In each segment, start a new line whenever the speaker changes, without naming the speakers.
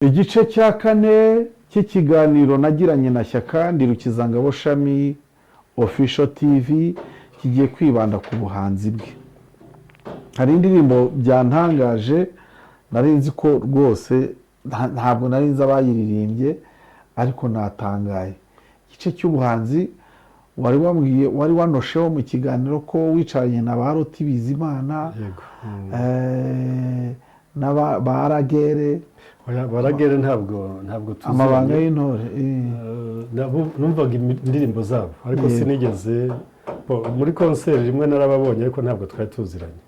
igice cya kane cy'ikiganiro nagiranye na Shyaka Ndirukizangabo Shami Official TV kigiye kwibanda ku buhanzi bwe. Hari indirimbo byantangaje nari nzi ko rwose ntabwo nari nzi abayiririmbye ariko natangaye. Igice cy'ubuhanzi wari wanosheho mu kiganiro ko wicaranye na ba Roti Bizimana na Baragere.
Baragere ntabwo tuzi
amabanga y'intore
numvaga indirimbo zabo ariko sinigeze muri concert rimwe narababonye ariko ntabwo twari tuziranye.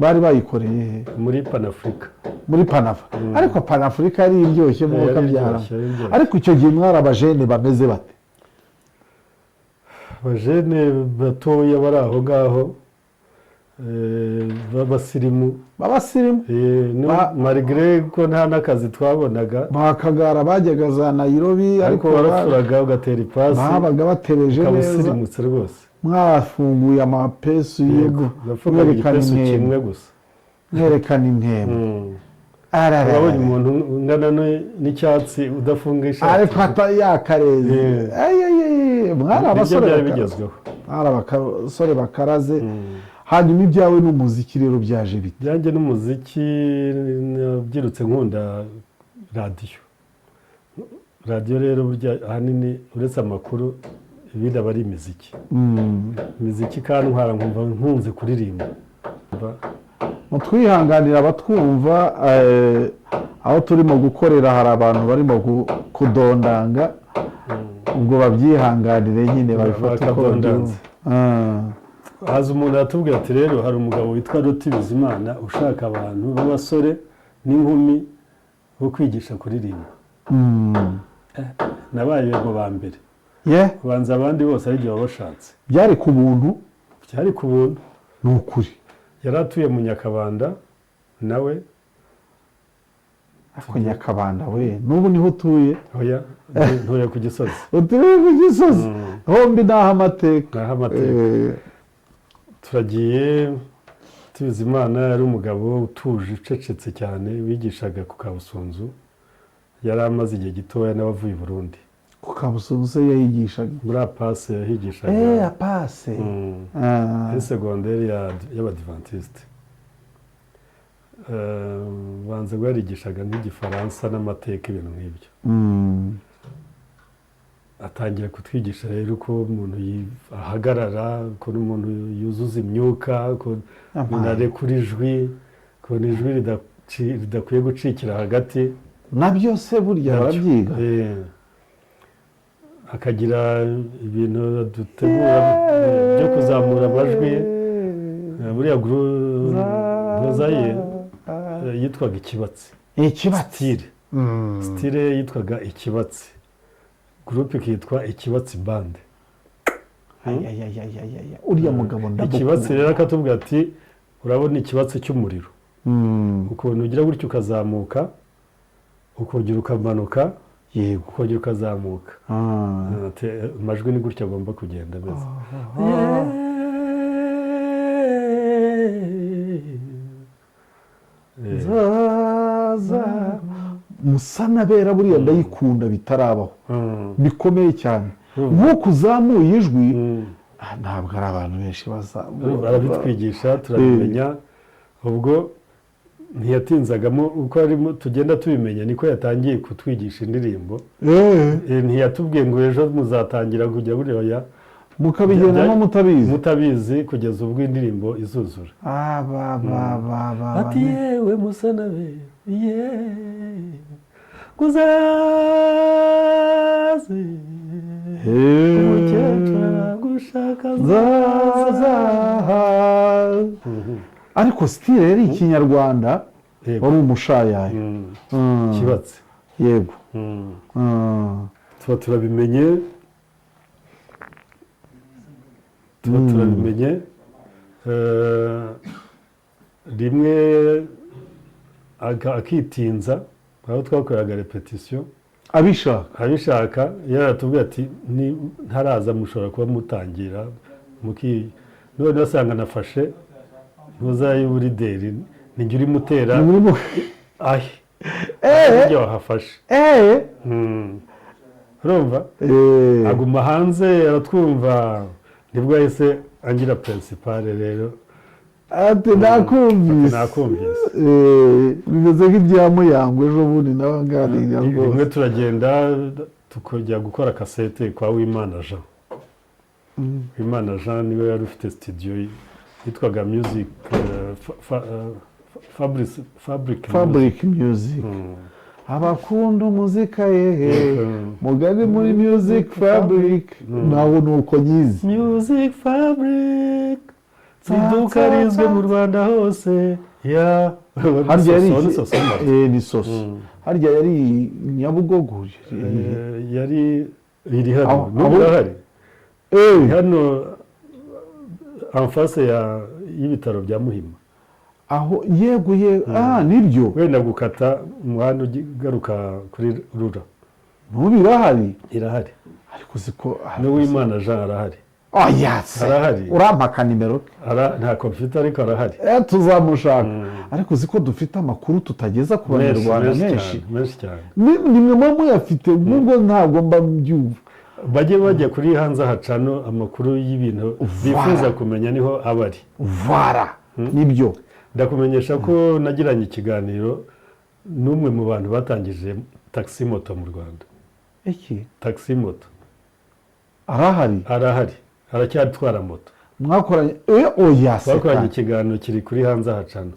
Bari bayikoreye
muri Panafrica.
Muri Panafa ariko Panafrica yari iryoshye mu kabyara. Ariko icyo gihe mwari abajene bameze bate?
Abajene batoya bari aho ngaho babasirimu malgré ko nta n'akazi twabonaga
bakagara bajyaga za Nairobi
ariko barafuraga ugatera ipasi
babaga batereje neza
kabusirimutse rwose.
Mwafunguye amapesu yego
nafungaga igipesu kimwe gusa
mwerekana intego.
Urabonye umuntu ungana n'icyatsi udafunga ishati
ariko yakareze mwari abasore
byari bigezweho,
mwari abasore bakaraze. Hanyuma ibyawe n'umuziki rero byaje bite?
Byanjye n'umuziki nabyirutse nkunda radiyo rero burya ahanini uretse amakuru ibindi aba ari imiziki kandi ntwara nkumva nkunze kuririmba.
Mutwihanganira abatwumva aho turimo gukorera hari abantu barimo kudondanga ubwo babyihanganire nyine babifata uko babyumva.
Haza umuntu aratubwira ati rero hari umugabo witwa Roti Bizimana ushaka abantu b'abasore n'inkumi bo kwigisha kuririmba. Nabaye mu ba mbere kubanza abandi bose ari igihe babashatse.
Byari ku buntu?
Byari ku buntu
ni ukuri.
Yari atuye mu Nyakabanda nawe.
Ako Nyakabanda we n'ubu niho utuye?
Oya ntuye ku Gisozi.
Utuye ku Gisozi hombi naho amateka.
Turagiye Bizimana yari umugabo utuje ucecetse cyane wigishaga ku Kabusunzu. Yari amaze igihe gitoya n'abavuye i Burundi.
Ku Kabusunzu se yahigishaga?
Muri Apase yahigishaga.
Apase.
Muri segonderi y'Abadivantiste. Banze yarigishaga nk'igifaransa n'amateka ibintu nk'ibyo. Atangira kutwigisha rero uko umuntu ahagarara, uko umuntu yuzuza imyuka, uko umuntu arekura ijwi, uko ijwi ridakwiye gucikira hagati.
Nabyo se burya barabyiga?
Akagira ibintu dutegura byo kuzamura amajwi. Buriya guruza ye yitwaga Ikibatsi. Style yitwaga Ikibatsi. Groupe kitwa Ikibatsi Band.
Uriya mugabo ndabukunda.
Ikibatsi rero akatubwira ati urabona ikibatsi cy'umuriro. Ukuntu ugira gutyo ukazamuka, ukongera ukamanuka, yego ukongera ukazamuka. Amajwi ni gutyo agomba kugenda neza.
Musanabera buriya ndayikunda bitarabaho bikomeye cyane nk'uko uzamuye ijwi ntabwo ari abantu benshi
barabitwigisha turabimenya. Ubwo ntiyatinzagamo uko arimo tugenda tubimenya niko yatangiye kutwigisha indirimbo. Ntiyatubwiye ngo ejo muzatangira kujya buriya
mukabigendamo
mutabizi kugeza ubwo indirimbo izuzura. Ati yewe Musanabera kuzaze umukecuru aragushaka zaza.
Ariko style yari ikinyarwanda wari umushayayo.
Kibatsi
yego.
turabimenye rimwe akitinza aho twakoraga repetition abishaka yaratubwiye ati ntaraza mushobora kuba mutangira none asanga nafashe ntuzayuburideri ninjye uri mutera uburyo wahafashe urumva aguma hanze aratwumva nibwo yahise angira principale rero
ati nakumvise bimeze nk'ibya Muyango ejo bundi nawe nganira
rimwe
rwose
turagenda tukajya gukora kasete kwa Uwimana Jean. Uwimana Jean niwe yari ufite studio yitwaga Music
Fabric Music abakunda umuzika yehe mugari muri Music Fabric naho nuko nyizi
Music Fabric iduka rizwi mu Rwanda hose ya
harya yari ni soso harya yari Nyabugogo
yari iri hano n'urahari hano en face y'ibitaro bya Muhima
aho yego nibyo
wenda gukata umuhanda ugaruka kuri rura
ntubirahari
irahari
ariko ziko
n'Uwimana Jean arahari
arahari urampaka nimero
nta computer ariko arahari
tuzamushaka ariko ziko dufite amakuru tutageza ku banyarwanda menshi
cyane
nimwe muyafite nubwo ntabwo mba mbyumva
bajya kuri hanze hacano amakuru y'ibintu bifuza kumenya niho abari
nibyo
ndakumenyesha ko nagiranye ikiganiro n'umwe mu bantu batangije taxi moto mu Rwanda. Taxi moto arahari aracyatwara moto
mwakoranye
twakoranye ikiganiro kiri kuri hanze hacana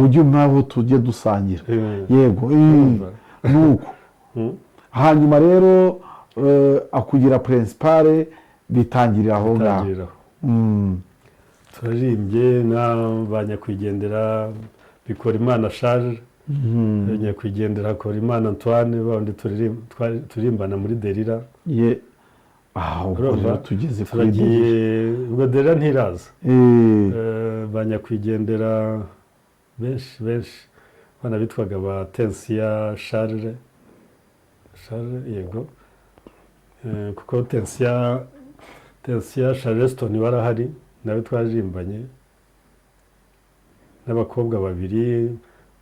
ujye nkaho tujye dusangira yego nuko hanyuma rero akugira principale bitangirira aho ngaho
turarimbye n'abanyakwigendera Bikorimana Charles nyakwigendera Korimana Antoine bandi turirimbana muri Derira
tugeze
kuri ubwo Derira ntiraza banyakwigendera benshi bana bitwaga ba Tensia Charles yego kuko Tensia Charleston barahari nawe twarimbanye n'abakobwa babiri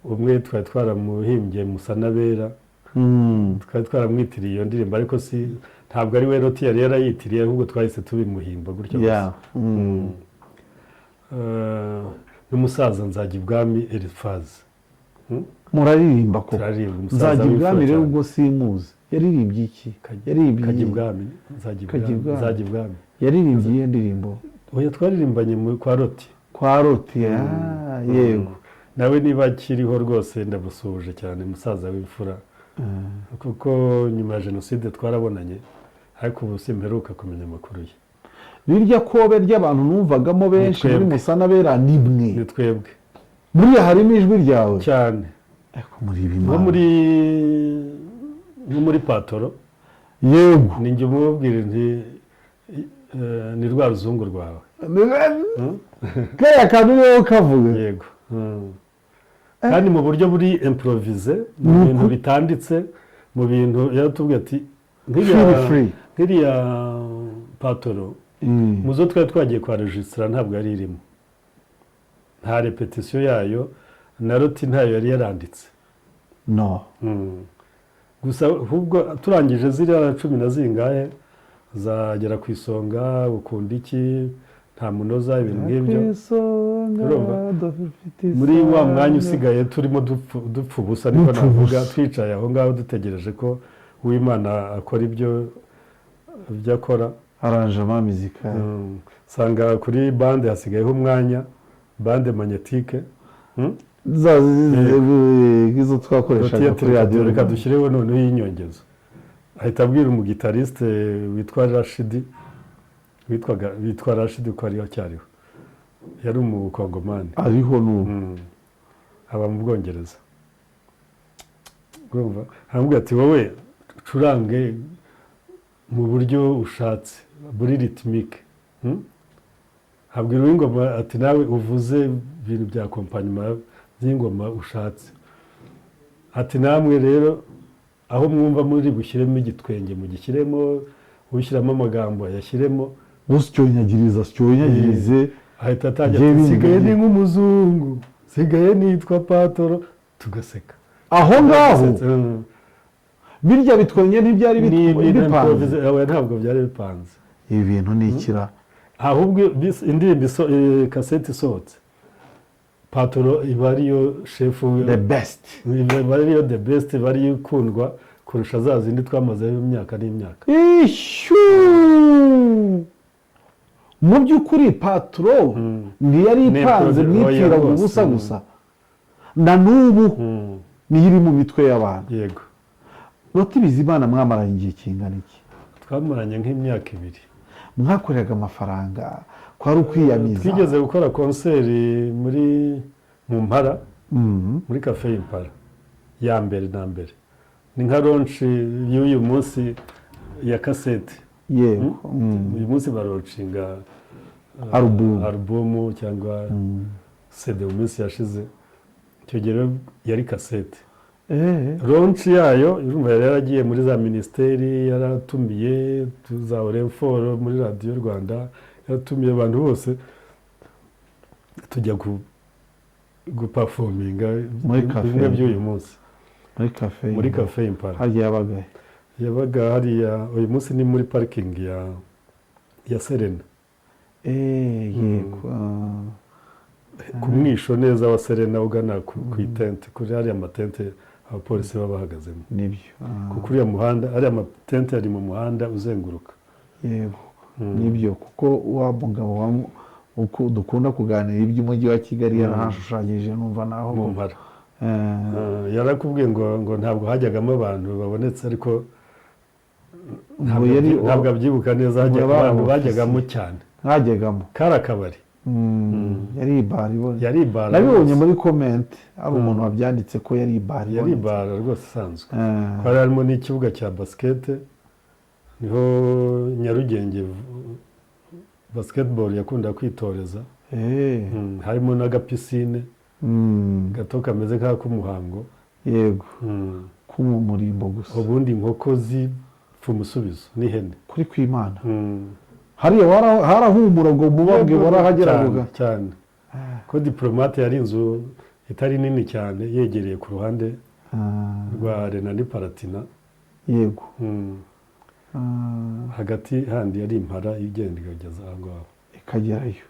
umwe twari twaramuhimbye Musanabera twari twaramwitiriye iyo ndirimbo ariko ntabwo ari we Roti yari yarayitiriye ahubwo twahise tubimuhimba gutyo n'umusaza Nzagibwami Eliphaz
muraririmba ko Nzagibwami rero ubwo simuzi yaririmbye iki
Kagibwami Nzagibwami
yaririmbye iyo ndirimbo
oya twaririmbanye kwa Roti
yego
nawe niba akiriho rwose ndamusuhuje cyane musaza w'imfura kuko nyuma ya jenoside twarabonanye ariko ubu simperuka kumenya amakuru ye
birya kobe ry'abantu numvagamo benshi muri Musanabera nimwe
ni twebwe
buriya harimo ijwi ryawe
cyane nko muri Patoro
yego
ninjye umubwira nti ni rwa ruzungu rwawe
kaya kantu niwe kavuga
yego kandi mu buryo buri improvise mu bintu bitanditse mu bintu yaratubwiye ati nk'iriya Patoro muzo twari twagiye kwa registra ntabwo yari irimo nta repetition yayo na Roti ntayo yari yaranditse gusa ahubwo turangije ziriya 10 na zingahe zagera ku isonga ukunda iki nta munoza ibintu nk'ibyo muri wa mwanya usigaye turimo dupfa ubusa niko navuga twicaye aho ngaho dutegereje ko Uwimana akora ibyo akora
arrangement musical
sanga kuri bande hasigayeho umwanya bande magnetique
izo twakoreshaga kuri radio
reka dushyireho noneho y'inyongezo ahita abwira umugitariste witwa Rashid ko ariho cyariho yari umukongomani
ariho n'ubu
aba mu Bwongereza urumva aramubwira ati wowe curange mu buryo ushatse buri rythmique abwira uw'ingoma ati nawe uvuze ibintu bya accompagnement by'ingoma ushatse ati namwe rero aho mwumva muri bushyiremo igitwenge mu gishyiremo ushyiramo amagambo yashyiremo
usyonyagirize
ahita atangira ati sigaye ni nk'umuzungu sigaye nitwa Patoro tugaseka
aho ngaho birya bitwenye ntibyari bipanze
ntabwo byari bipanze.
ibi bintu ni ikira
ahubwo indirimbo kaseti isohotse Paturo iba ariyo shefu
the best
iba ariyo the best iba ariyo ikundwa kurusha za zindi twamazeho imyaka n'imyaka.
ishu mu by'ukuri Paturo ntiyari ipanze mwitira ubusa gusa na n'ubu niyo iri mu mitwe y'abantu.
Yego.
Loti Bizimana mwamaranye igihe kingana iki?
Twamaranye nk'imyaka 2.
Mwakoreraga amafaranga kwari ukwiyamiza?
Twigeze gukora konseri mu Mpara, muri Cafe Impala ya mbere na mbere. Ni nka launch y'uyu munsi ya cassette.
Yego.
Uyu munsi baroncinga album cyangwa CD umunsi yashize. Icyo gihe yari cassette. Launch yayo urumva yaragiye muri za ministeri, yaratumiye za Orenforo muri Radio Rwanda, yaratumiye abantu bose tujya guperforminga bimwe by'uyu munsi muri Cafe Impala. Yabaga hariya uyu munsi ni muri parking ya Serena.
Yego.
Ku mwisho neza wa Serena ugana ku itente kuri hariya amatente abapolisi baba bahagazemo.
Nibyo.
Kuko uriya muhanda ari amatente ari mu muhanda uzenguruka.
Yego. Nibyo kuko wa mugabo uko dukunda kuganira iby'umujyi wa Kigali yarahashushanyije numva naho
mu Mpara. Yarakubwiye ngo ntabwo hajyagamo abantu babonetse ariko ntabwo abyibuka neza abantu bajyagamo cyane.
Hajyagamo.
Karakabari.
Yari ibara nabibonye muri comment ari umuntu wabyanditse ko yari ibara
rwose isanzwe. Hari harimo n'ikibuga cya basket niho Nyarugenge basketball yakunda kwitoreza. Harimo n'agapisine gato kameze nk'akumuhango.
Yego. Kumurimbo gusa.
Ubundi inkoko zipfa umusubizo n'ihene
kuri kw'Imana. Hariya harahumura ngo mubabwe warahageraga
cyane. Ko diplomate yari inzu itari nini cyane yegereye ku ruhande rwa Renani Palatina.
Yego.
Hagati handi yari Impala igenda igageza aho
ikagerayo.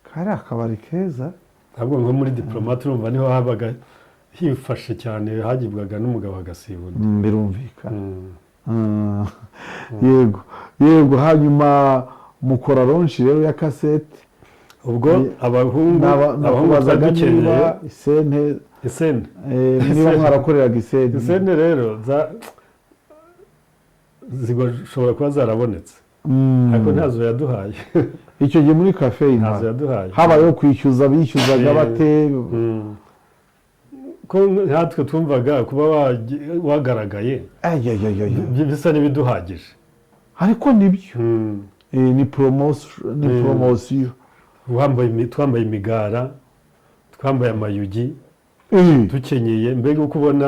Kari akabari keza.
Ntabwo ngo muri diplomate urumva niho habaga hifashe cyane hagibwaga n'umugabo agasibunda.
Birumvikana. Yego hanyuma mukora launch rero ya cassette.
Ubwo abahungu bazadukeneye isene
niba mwarakoreraga
isene rero zigashobora kuba zarabonetse ariko ntazo yaduhaye.
Icyo gihe muri Cafe
ntazo yaduhaye
habayeho kwishyuza bishyuzaga bate
ko natwe twumvaga kuba wagaragaye bisa n'ibiduhagije
ariko nibyo ni promotion
twambaye imigara twambaye amayugi dukenyeye mbega uko ubona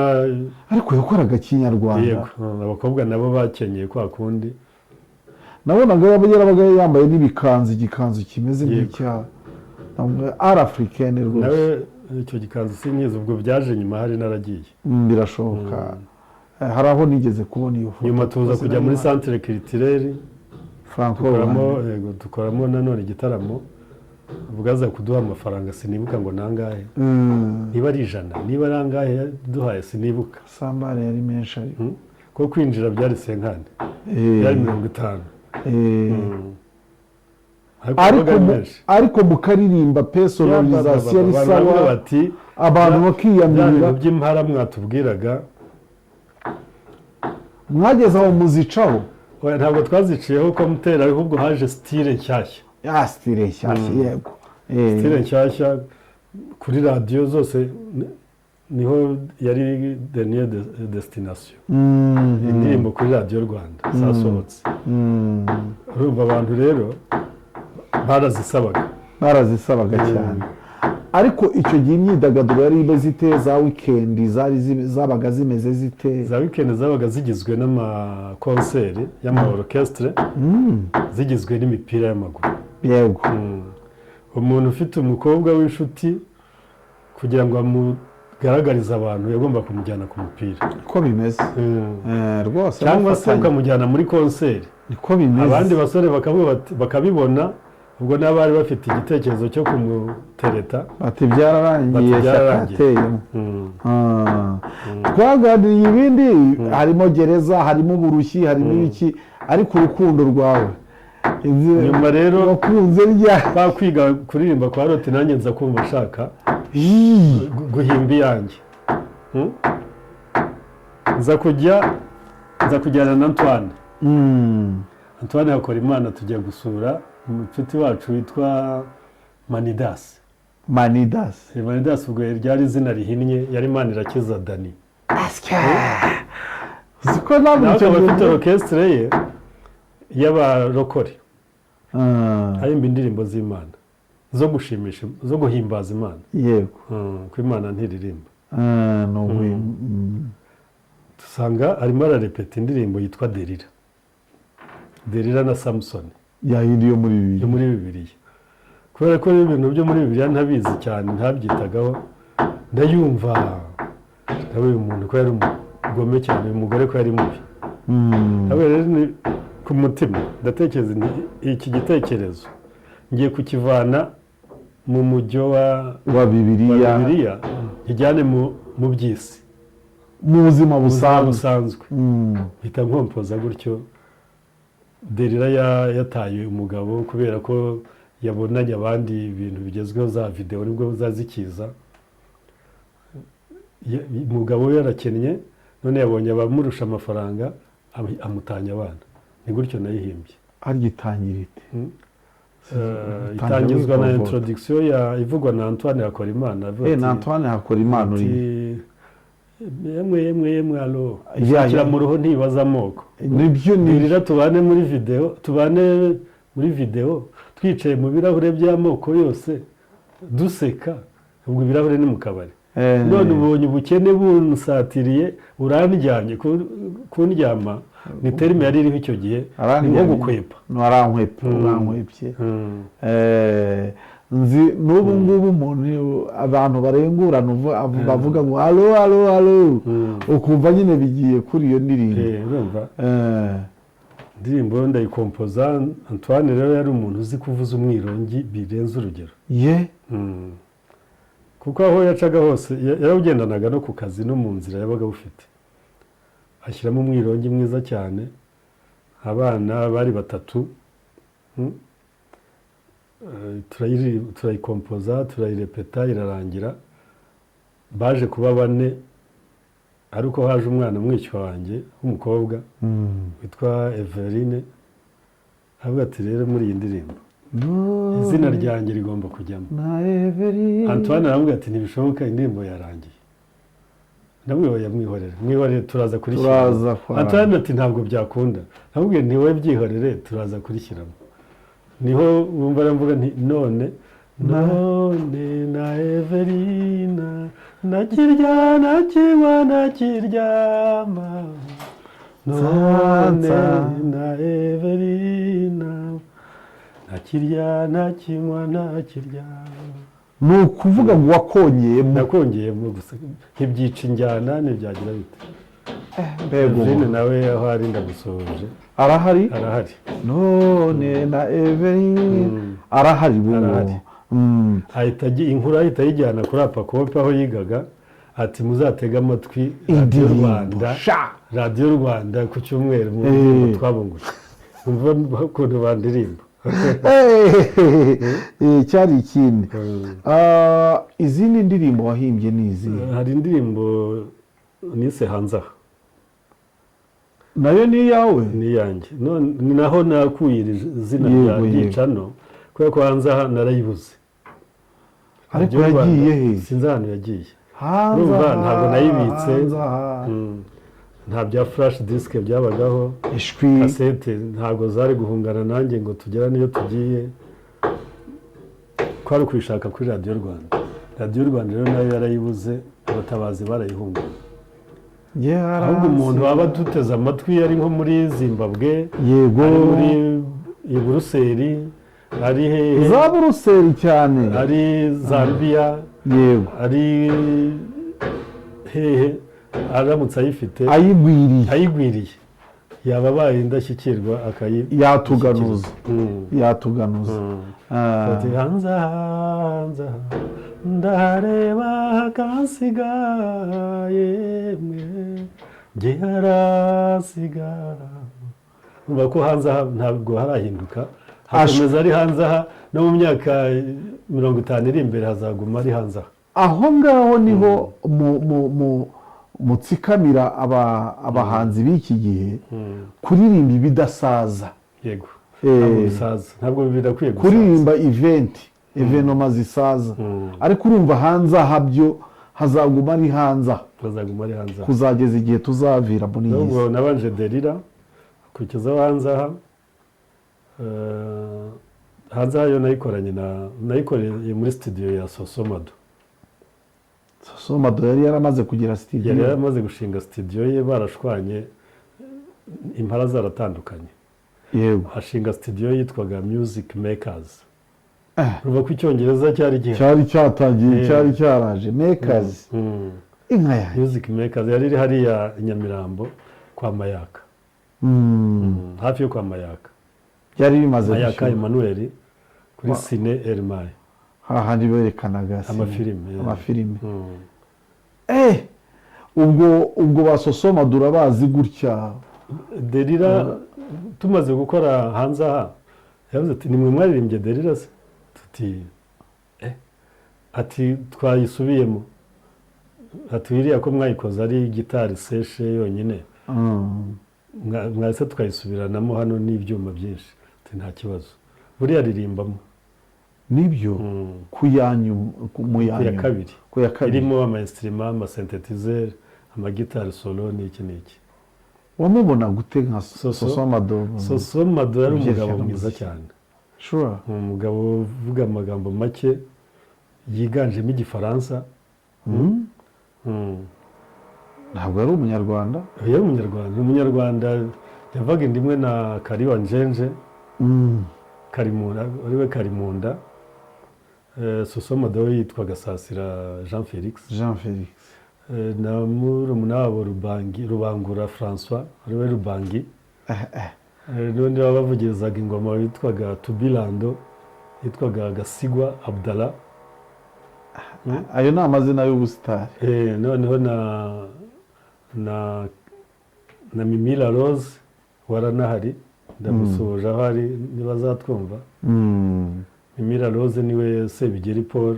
ariko yakoraga Kinyarwanda.
Abakobwa nabo bakenyeye kwa kundi
nabonaga yarabaga yambaye n'ibikanzu igikanzu kimeze nk'icya Africaine rwose.
Nawe icyo gikanzu sinyiza ubwo byaje nyuma hari naragiye.
Birashoboka. Hari aho nigeze kubona iyo foto.
Nyuma tuza kujya muri Centre Culturel
Franco
dukoramo nanone igitaramo. Bugaza kuduha amafaranga sinibuka ngo nangahe. Niba ari 100 niba ari angahe duhaye sinibuka.
Sambare yari menshi ariko.
Ko kwinjira byari 50. Yari 50.
Ariko mukaririmba personalization yari sawa abantu bakiyamirira
by'Impala mwatubwiraga
mwageze aho muzicaho.
Ntabwo twaziciyeho ko mutera ahubwo haje style nshyashya.
Style nshyashya yego.
Style nshyashya kuri radio zose niho yari dernier destination. Indirimbo kuri Radio Rwanda zasohotse. Urumva abantu rero
barazisabaga cyane. Ariko icyo gihe imyidagaduro yari imeze ite? Za weekend zabaga zimeze zite?
Za weekend zabaga zigizwe n'amakonseri y'amaorchestre zigizwe n'imipira y'amaguru.
Yego.
Umuntu ufite umukobwa w'inshuti kugira ngo agaragariza abantu yagomba kumujyana ku mupira.
Niko bimeze rwose,
cyangwa se ukamujyana muri konseri.
Niko bimeze.
Abandi basore bakabibona, ubwo n'abari bafite igitekerezo cyo kumutereta
bati byararangiye cyateyemo. Twaganiriye ibindi, harimo gereza, harimo uburushyi, harimo iki, ariko urukundo rwawe
nyuma rero
wakunze
kwiga kuririmba kwa Roti, nanjye nza kumva ashaka guhimba iyanjye. nza kujyana na Antoine. Antoine Hakorimana tujya gusura umucuti wacu witwa Manidas. Manidas ubwo ryari izina rihinnye, yari Manirakiza Dani.
Ziko nabwo
bafite orchestre ye y'abarokore. Arimba indirimbo z'Imana zo gushimisha, zo guhimbaza Imana.
Yego.
Ko Imana ntiririmba. Tusanga arimo ararepeta indirimbo yitwa Delila na Samson.
Yahindi yo muri
Bibiliya. Kubera ko ibintu byo muri Bibiliya ntabizi cyane, ntabyitagaho, ndayumva nawe uyu muntu ko yari umugome cyane, uyu mugore ko yari mubi. Nawe rero ni ku mutima ndatekereza iki gitekerezo ngiye kukivana mu mujyo wa Bibiliya, ijyane mu by'isi,
mu buzima busanzwe.
Bita nkompoza gutyo. Delila yataye umugabo kubera ko yabonanye abandi ibintu bigezweho za video nibwo zazikiza. Umugabo we yarakennye, none yabonye abamurusha amafaranga, amutanya abana. Ni gutyo nayihimbye.
Argitangira ite?
Itangizwa na introduction ivugwa na Antoine Hakorimana.
Na Antoine Hakorimana uri
yemwe alo yakira mu ruho ntibaza amoko.
Nibyo
Delila tubane muri video twicaye mu birahure by'amoko yose duseka, ubwo ibirahure ni mu kabari. None ubonye ubukene bunsatiriye, urandyamye kundyama, ni terime yari iriho icyo gihe, ni nko gukwepa.
Urankwepye. Nzi n'ubu ngubu umuntu abantu barengurana bavuga ngo alo ukumva nyine bigiye kuri iyo ndirimbo.
Indirimbo ndayikompoza. Antoine rero yari umuntu uzi kuvuza umwirongi birenze urugero. Kuko aho yacaga hose yarawugendanaga no ku kazi no mu nzira yabaga bufite. Ashyiramo umwirongi mwiza cyane. Abana bari 3. Turayikompoza, turayirepeta, irarangira. Baje kuba 4, ariko haje umwana mwishywa wanjye w'umukobwa witwa Everine. Avuga ati rero muri iyi ndirimbo izina ryanjye rigomba kujyamo. Antoine aravuga ati ntibishoboka, indirimbo yarangiye. Namwe yamwihorera turaza kurishyira. Antoine ati ntabwo byakunda. Namubwiye nti wowe byihorere turaza kurishyiramo. Niho wumva aravuga nti none na Everina nakirya nakinywa nakiryama, none na Everina nakirya nakinywa nakiryama.
Ni ukuvuga ngo wakongeyemo.
Nakongeyemo gusa nk'ibyica injyana ntibyagira bite. Everine nawe aho ari ndagusoje.
Arahari?
None
na Everine arahari.
Inkuru ahita yijyana kuri Apakope aho yigaga, ati muzatega amatwi Radio Rwanda ku cyumweru mu ndirimbo twabungutse. Umva ukuntu bandirimba.
Cyari ikindi. Izindi ndirimbo wahimbye nizi?
Hari indirimbo nise Hanza.
Nayo ni yawe?
Ni yanjye. Ni naho nakuye izina ry'icano, kubera ko Hanza narayibuze.
Ariko yagiye he?
Sinzi ahantu yagiye. Hanza ntabwo nayibitse. Nta bya flash disk byabagaho. Cassette ntabwo zari guhungana nanjye ngo tugera niyo tugiye. Kwari kwishaka kuri Radio Rwanda. Radio Rwanda rero nayo yarayibuze, abatabazi barayihungana. Ahubwo umuntu waba duteze amatwi ari nko muri Zimbabwe, ari muri Buruseli, ari
za Buruseli cyane,
ari Zambia,
yego,
ari hehe aramutse ayifite ayigwiriye yaba abaye indashyikirwa
yatuganuza yatuganuza
ati hanze hanze ndareba kansigaye mwe nge harasigara urumva ko hanze aha ntabwo harahinduka hakomeza ari hanze aha no mu myaka 50 iri imbere hazaguma ari hanze aha
aho ngaho niho mutsikamira abahanzi b'iki gihe kuririmba ibidasaza
yego ntabwo bidakwiye gusaza
kuririmba evenoma zisaza ariko urumva hanze aha byo hazaguma ari hanze kuzageza igihe tuzavira muri iyi
si nabanje Delira akurikizaho hanze aha hanze aha yo nayikoreye muri studio ya Sosomado
yari yaramaze kugira studio
yari yaramaze gushinga studio ye barashwanye impara zaratandukanye
yego
ashinga studio yitwaga Music Makers ruva ku Cyongereza cyari
cyatangiye cyari cyaraje Makers inka ya
Music Makers yari iri hariya Nyamirambo kwa Mayaka hafi yo kwa Mayaka
yari bimaze
Mayaka Emmanuel kuri Cine Elmay
hahandi berekanaga
amafilime
ubwo basosoma durabazi gutya
Delira tumaze gukora hanze aha yavuze ati nimwe mwaririmbye Delira se tuti ati twayisubiyemo ati wiriya ko mwayikoze ari gitari seshe yonyine mwase tukayisubiranamo hano n'ibyuma byinshi ati nta kibazo buriya ririmbamo
nibyo mu ya
kabiri irimo ama-instruments ama-synthetizer ama-guitar solo n'iki
wamubona gute nka Sosomado
Sosomado yari umugabo mwiza cyane
sure
umugabo uvuga amagambo make yiganjemo igifaransa
ntabwo yari umunyarwanda
umunyarwanda yavaga indimwe na Kariwa Njenje ariwe Karimunda Sosomado yitwaga Sasira Jean Felix na murumuna wabo Rubangura François ariwe Rubangi n'undi bavugizaga ingoma yitwaga Tubilando yitwaga Gasigwa Abdallah
ayo ni amazina y'ubusitari
noneho na Mimila Rose waranahari ndamusoje aho ari ntibazatwumva Mimila Rose niwe Sebigeri Paul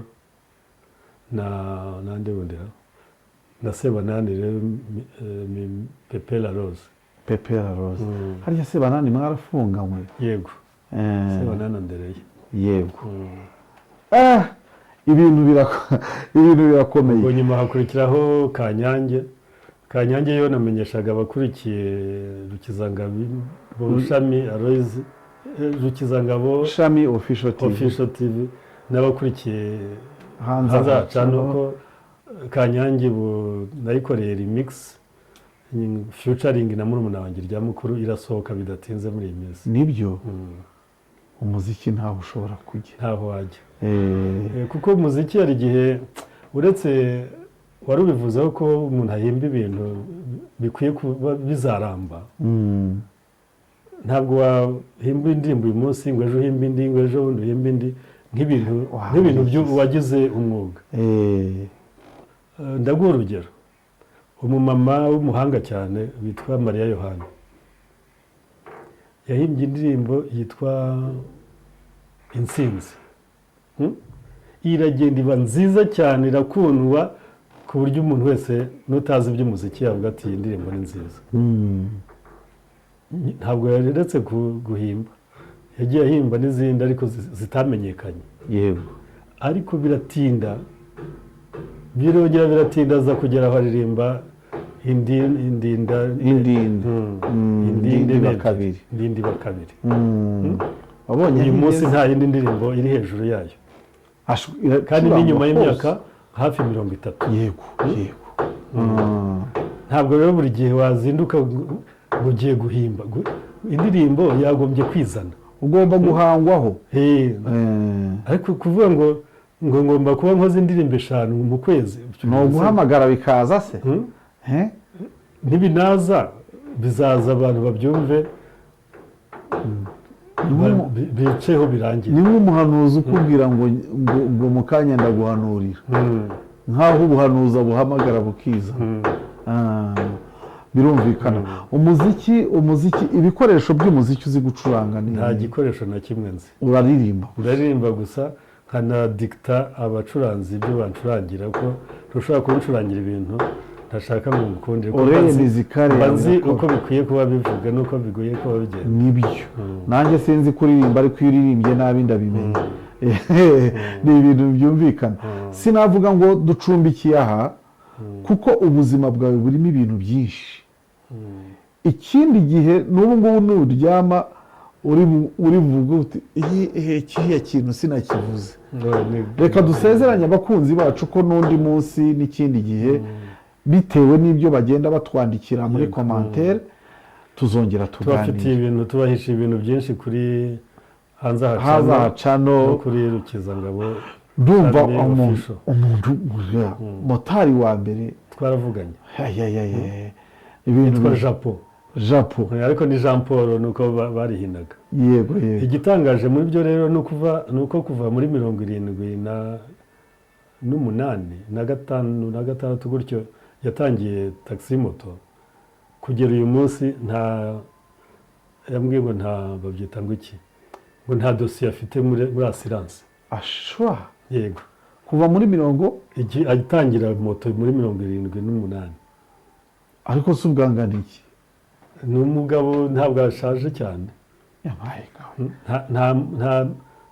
nande bundera na Sebanani rero Pepela Rose hariya Sebanani mwarafunganywe yego Sebanani andereye
yego ibintu birakomeye
ubwo nyuma hakurikiraho Kanyange yo namenyeshaga abakurikiye Rukizangabo Shami Aloise Rukizangabo
Shami Official
TV n'abakurikiye hanza cyane ko Kanyange nayikoreye remix featuring na murumuna wanjye rya mukuru irasohoka bidatinze muri iyi minsi
nibyo umuziki ntaho ushobora kujya
ntaho wajya kuko umuziki hari igihe uretse wari ubivuzeho ko umuntu ahimba ibintu bikwiye kuba bizaramba ntabwo wahimba indirimbo uyu munsi ngo ejo uhimba indi ngo ejo bundi uhimba indi nk'ibintu wagize umwuga ndaguha urugero umumama w'umuhanga cyane witwa Mariya Yohana yahimbye indirimbo yitwa Intsinzi iragenda iba nziza cyane irakundwa ku buryo umuntu wese n'utazi iby'umuziki yavuga ati iyi ndirimbo ni nziza ntabwo yaretse guhimba yagiye ahimba n'izindi ariko zitamenyekanye
yego
ariko biratinda aza kugera aho aririmba indindi
bakabiri
uyu munsi nta yindi ndirimbo iri hejuru yayo kandi n'inyuma y'imyaka hafi 30
yego
ntabwo rero buri gihe wazinduka ugiye guhimba indirimbo yagombye kwizana
ugomba guhangwaho
ariko kuvuga ngo ngo ngomba kuba nkoze indirimbo 5 mu kwezi.
ni uguhamagara bikaza se
ntibinaza bizaza abantu babyumve biceho birangiye.
ni nk'umuhanuzi ukubwira ngo mu kanya ndaguhanurira nk'aho ubuhanuza buhamagara bukiza. birumvikana. umuziki ibikoresho by'umuziki uzi gucuranga ni
nta gikoresho na kimwe nzi.
uraririmba
gusa nkanadikita abacuranzi ibyo bancurangira ko rushobora kuncurangira ibintu ntashaka ngo ngukundire bazi uko bikwiye kuba bivuga n'uko bigoye kuba bigenda.
nibyo nanjye sinzi kuririmba ariko iyo uririmbye nabi ndabimenya. ni ibintu byumvikana. sinavuga ngo ducumbikiye aha kuko ubuzima bwawe burimo ibintu byinshi. ikindi gihe n'ubu ngubu nuryama uri buvuge uti kiriya kintu sinakivuze. reka dusezeranye abakunzi bacu ko n'undi munsi n'ikindi gihe bitewe n'ibyo bagenda batwandikira muri komantere tuzongera tuganire.
tubahisha ibintu byinshi kuri hanze
haca no
kuri Rukizangabo.
ndumva umuntu motari wa mbere
twaravuganye
ibintu
twa Japo ariko ni Jean Paul nuko barihinaga.
yego
igitangaje muri byo rero nuko kuva muri 78 na 5 gutyo yatangiye taxi moto kugera uyu munsi yambwiye ngo nta babyita ngo iki ngo nta dosiye afite muri assurance.
ashwa
yego
kuva muri
agitangira moto muri 78.
ariko si ubwangana iki
ni umugabo ntabwo ashaje cyane.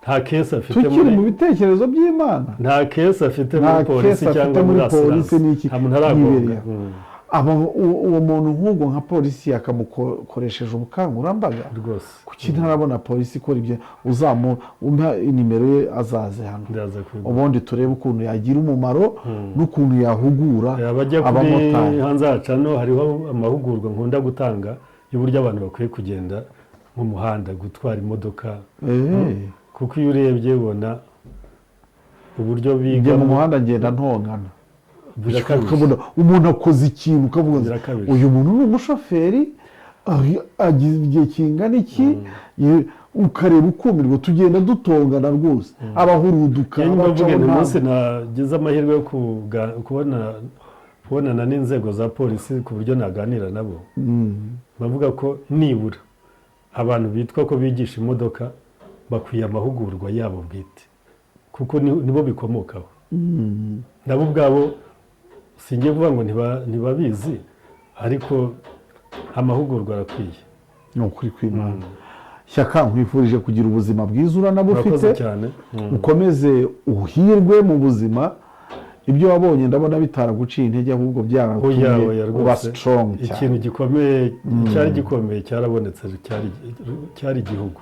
nta kesi afite
tukiri mu bitekerezo by'Imana.
nta kesi afite muri polisi cyangwa muri assurance.
uwo muntu nk'ubwo nka polisi yakamukoresheje ubukangurambaga
rwose.
kuki ntarabona polisi ikora ibyo umpa inimero ye azaze hano ubundi turebe ukuntu yagira umumaro n'ukuntu yahugura
abamotari. hanze haca no hariho amahugurwa nkunda gutanga y'uburyo abantu bakwiye kugenda mu muhanda gutwara imodoka. kuko iyo urebye ubona uburyo biga
mu muhanda ngenda ntongana. umuntu akoze ikintu ukavuga uyu muntu ni umushoferi agize igihe kingana iki ukareba ukumirwa tugenda dutongana rwose abahuruduka.
umunsi nagize amahirwe yo kubonana n'inzego za polisi ku buryo naganira nabo bavuga ko nibura abantu bitwa ko bigisha imodoka bakwiye amahugurwa yabo bwite kuko nibo bikomokaho. nabo ubwabo singiye kuvuga ngo ntibabizi ariko amahugurwa arakwiye.
ni ukuri kw'Imana. Shyaka nkwifurije kugira ubuzima bwiza uranabufite ukomeze uhirwe mu buzima. ibyo wabonye ndabona bitaraguciye intege ahubwo byaratumye uba strong cyane.
ikintu gikomeye cyari gikomeye cyarabonetse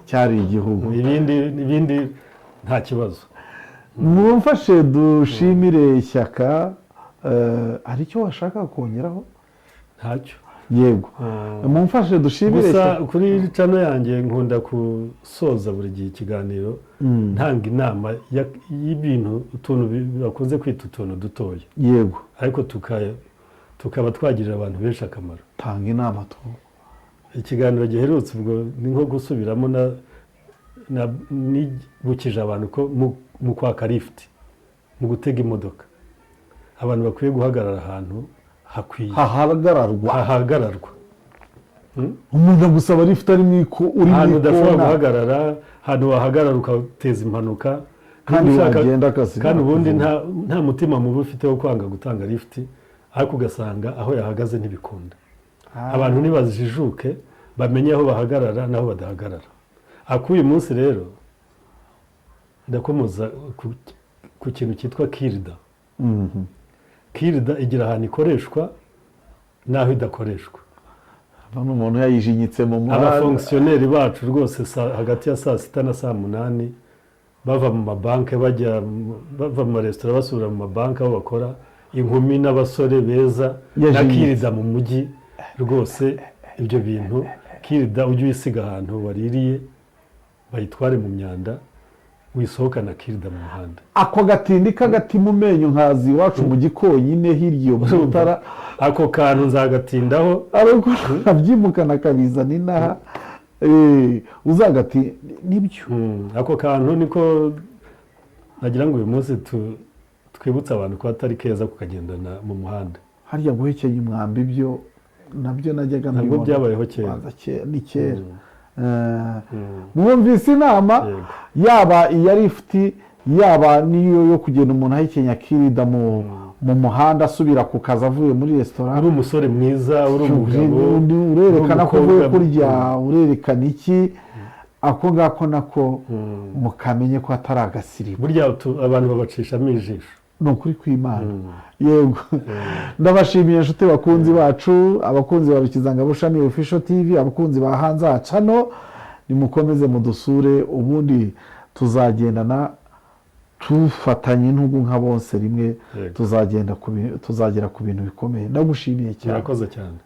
cyari igihugu. ibindi nta kibazo.
mumfashe dushimire Shyaka. hari icyo washaka kongeraho?
ntacyo.
yego mumfashe dushimire
gusa kuri channel yanjye nkunda gusoza buri gihe ikiganiro ntanga inama y'ibintu utuntu bakunze kwita utuntu dutoya.
yego
ariko tukaba twagirira abantu benshi akamaro.
tanga inama tu.
ikiganiro giherutse ubwo ni nko gusubiramo nibukije abantu ko mu kwaka lift mu gutega imodoka abantu bakwiye guhagarara ahantu hakwiye hahagararwa.
umuntu agusaba lift ari uri
ahantu udashobora guhagarara ahantu wahagarara ugateza impanuka
kandi wagenda akazi
kandi ubundi nta mutima mubi ufite wo kwanga gutanga lift ariko ugasanga aho yahagaze ntibikunda. abantu nibazijuke bamenye aho bahagarara naho badahagarara. akuye umunsi rero ndakomoza ku kintu cyitwa kirida. kirida igira ahantu ikoreshwa naho idakoreshwa.
umuntu yayijinyitse mu muhanda.
abafonkisiyoneri bacu rwose hagati ya 6 na 8 bava mu mabanki bava mu maresitora basubira mu mabanki aho bakora. inkumi n'abasore beza na kirida mu mujyi rwose ibyo bintu. kirida ujye uyisiga ahantu waririye bayitware mu myanda wisohokana kirida mu muhanda.
ako gatindi k'agati mu menyo nkazi iwacu mu gikonyine hirya iyo mu Mutara,
ako kantu nzagatindaho
ariko nabyimukana kabizana inaha, uzagati nibyo.
ako kantu niko nagira ngo uyu munsi twibutse abantu ko atari keza kukagendana mu muhanda.
Harya guhekenya umwambi ibyo nabyo najyaga
ntabwo byabayeho kera,
ni kera. Mwumvise inama yaba iya lifuti yaba niyo yo kugenda umuntu ahekenya kirida mu muhanda asubira ku kazi avuye muri resitora.
uri umusore mwiza, uri umugabo,
urerekana ko uvuye kurya, urerekana iki, ako ngako nako mukamenye ko atari agasirimu.
burya abantu babacishamo ijisho.
Ni ukuri kw'Imana. Yego, ndabashimiye inshuti bakunzi bacu, abakunzi ba Rukizangabo Shami Official TV, abakunzi ba Hanze Aha Channel, nimukomeze mudusure, ubundi tuzagendana tufatanye intugu nka bose rimwe, tuzagera ku bintu bikomeye. Ndagushimiye cyane.
Murakoze cyane.